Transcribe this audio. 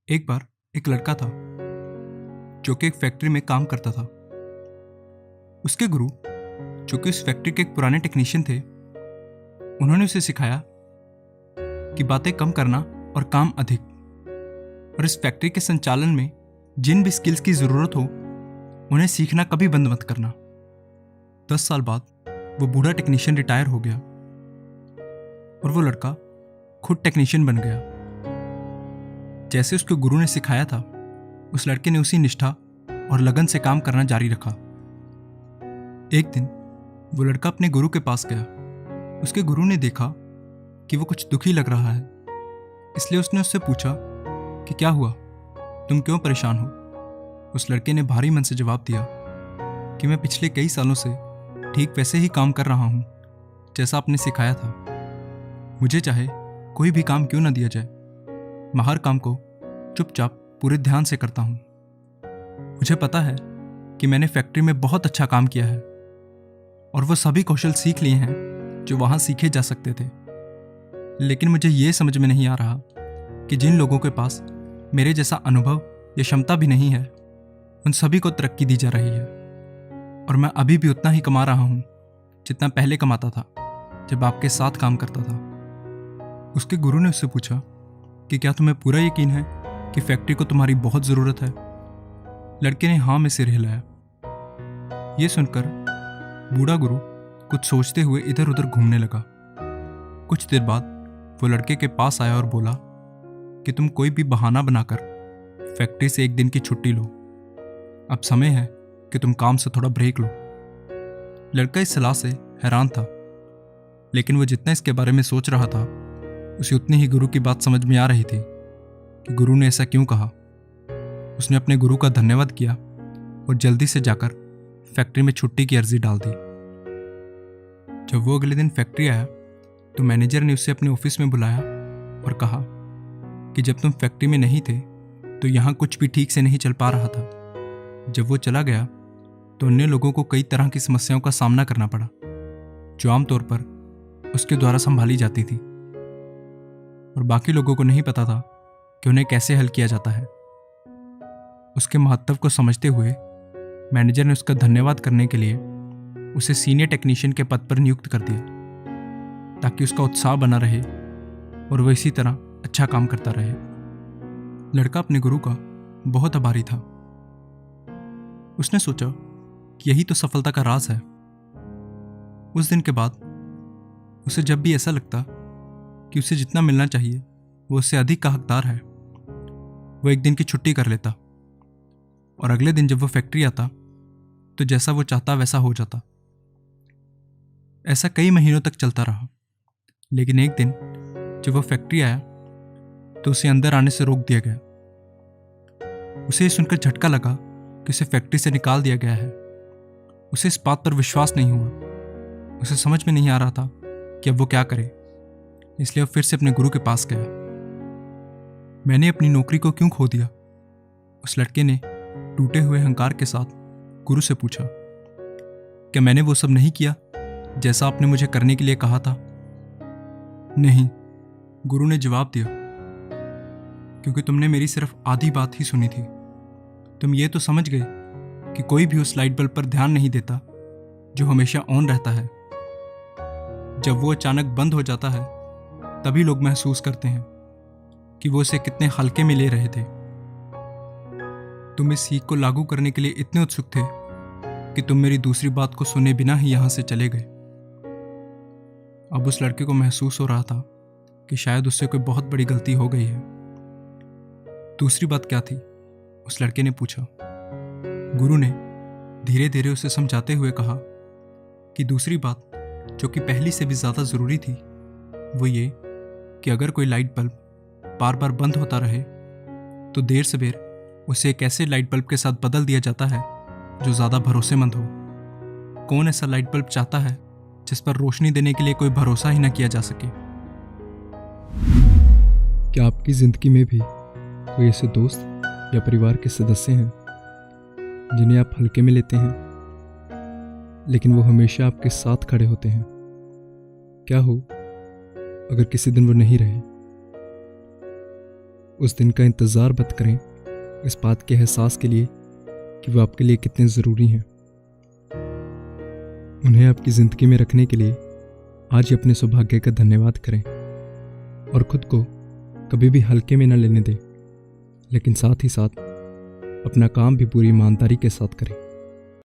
एक बार एक लड़का था जो कि एक फैक्ट्री में काम करता था। उसके गुरु, जो कि उस फैक्ट्री के एक पुराने टेक्नीशियन थे, उन्होंने उसे सिखाया कि बातें कम करना और काम अधिक। और इस फैक्ट्री के संचालन में जिन भी स्किल्स की ज़रूरत हो, उन्हें सीखना कभी बंद मत करना। 10 साल बाद वो बूढ़ा टेक्नीशियन रिटायर हो गया और वो लड़का खुद टेक्नीशियन बन गया। जैसे उसके गुरु ने सिखाया था, उस लड़के ने उसी निष्ठा और लगन से काम करना जारी रखा। एक दिन वो लड़का अपने गुरु के पास गया। उसके गुरु ने देखा कि वो कुछ दुखी लग रहा है, इसलिए उसने उससे पूछा कि क्या हुआ, तुम क्यों परेशान हो। उस लड़के ने भारी मन से जवाब दिया कि मैं पिछले कई सालों से ठीक वैसे ही काम कर रहा हूँ जैसा आपने सिखाया था। मुझे चाहे कोई भी काम क्यों न दिया जाए, मैं हर काम को चुपचाप पूरे ध्यान से करता हूँ। मुझे पता है कि मैंने फैक्ट्री में बहुत अच्छा काम किया है और वो सभी कौशल सीख लिए हैं जो वहाँ सीखे जा सकते थे। लेकिन मुझे ये समझ में नहीं आ रहा कि जिन लोगों के पास मेरे जैसा अनुभव या क्षमता भी नहीं है, उन सभी को तरक्की दी जा रही है और मैं अभी भी उतना ही कमा रहा हूँ जितना पहले कमाता था जब आपके साथ काम करता था। उसके गुरु ने उससे पूछा कि क्या तुम्हें पूरा यकीन है कि फैक्ट्री को तुम्हारी बहुत ज़रूरत है। लड़के ने हाँ में सिर हिलाया। ये सुनकर बूढ़ा गुरु कुछ सोचते हुए इधर उधर घूमने लगा। कुछ देर बाद वो लड़के के पास आया और बोला कि तुम कोई भी बहाना बनाकर फैक्ट्री से एक दिन की छुट्टी लो। अब समय है कि तुम काम से थोड़ा ब्रेक लो। लड़का इस सलाह से हैरान था, लेकिन वो जितना इसके बारे में सोच रहा था, उसे उतनी ही गुरु की बात समझ में आ रही थी कि गुरु ने ऐसा क्यों कहा। उसने अपने गुरु का धन्यवाद किया और जल्दी से जाकर फैक्ट्री में छुट्टी की अर्जी डाल दी। जब वो अगले दिन फैक्ट्री आया तो मैनेजर ने उसे अपने ऑफिस में बुलाया और कहा कि जब तुम फैक्ट्री में नहीं थे तो यहाँ कुछ भी ठीक से नहीं चल पा रहा था। जब वो चला गया तो अन्य लोगों को कई तरह की समस्याओं का सामना करना पड़ा, जो आमतौर पर उसके द्वारा संभाली जाती थी और बाकी लोगों को नहीं पता था कि उन्हें कैसे हल किया जाता है। उसके महत्व को समझते हुए मैनेजर ने उसका धन्यवाद करने के लिए उसे सीनियर टेक्नीशियन के पद पर नियुक्त कर दिया, ताकि उसका उत्साह बना रहे और वह इसी तरह अच्छा काम करता रहे। लड़का अपने गुरु का बहुत आभारी था। उसने सोचा कि यही तो सफलता का राज है। उस दिन के बाद उसे जब भी ऐसा लगता कि उसे जितना मिलना चाहिए वो उससे अधिक का हकदार है, वो एक दिन की छुट्टी कर लेता और अगले दिन जब वो फैक्ट्री आता तो जैसा वो चाहता वैसा हो जाता। ऐसा कई महीनों तक चलता रहा, लेकिन एक दिन जब वो फैक्ट्री आया तो उसे अंदर आने से रोक दिया गया। उसे ये सुनकर झटका लगा कि उसे फैक्ट्री से निकाल दिया गया है। उसे इस बात पर विश्वास नहीं हुआ। उसे समझ में नहीं आ रहा था कि अब वो क्या करे, इसलिए वो फिर से अपने गुरु के पास गया। मैंने अपनी नौकरी को क्यों खो दिया? उस लड़के ने टूटे हुए अहंकार के साथ गुरु से पूछा। क्या मैंने वो सब नहीं किया जैसा आपने मुझे करने के लिए कहा था? नहीं, गुरु ने जवाब दिया, क्योंकि तुमने मेरी सिर्फ आधी बात ही सुनी थी। तुम ये तो समझ गए कि कोई भी उस लाइट बल्ब पर ध्यान नहीं देता जो हमेशा ऑन रहता है। जब वो अचानक बंद हो जाता है तभी लोग महसूस करते हैं कि वो इसे कितने हल्के में ले रहे थे। तुम इस सीख को लागू करने के लिए इतने उत्सुक थे कि तुम मेरी दूसरी बात को सुने बिना ही यहां से चले गए। अब उस लड़के को महसूस हो रहा था कि शायद उससे कोई बहुत बड़ी गलती हो गई है। दूसरी बात क्या थी? उस लड़के ने पूछा। गुरु ने धीरे धीरे उसे समझाते हुए कहा कि दूसरी बात, जो कि पहली से भी ज्यादा जरूरी थी, वो ये कि अगर कोई लाइट बल्ब बार बार बंद होता रहे तो देर सवेर उसे एक ऐसे लाइट बल्ब के साथ बदल दिया जाता है जो ज़्यादा भरोसेमंद हो। कौन ऐसा लाइट बल्ब चाहता है जिस पर रोशनी देने के लिए कोई भरोसा ही न किया जा सके? क्या आपकी ज़िंदगी में भी कोई ऐसे दोस्त या परिवार के सदस्य हैं जिन्हें आप हल्के में लेते हैं, लेकिन वो हमेशा आपके साथ खड़े होते हैं? क्या हो अगर किसी दिन वो नहीं रहे? उस दिन का इंतज़ार मत करें इस बात के एहसास के लिए कि वो आपके लिए कितने ज़रूरी हैं। उन्हें आपकी ज़िंदगी में रखने के लिए आज ही अपने सौभाग्य का धन्यवाद करें और ख़ुद को कभी भी हल्के में न लेने दें, लेकिन साथ ही साथ अपना काम भी पूरी ईमानदारी के साथ करें।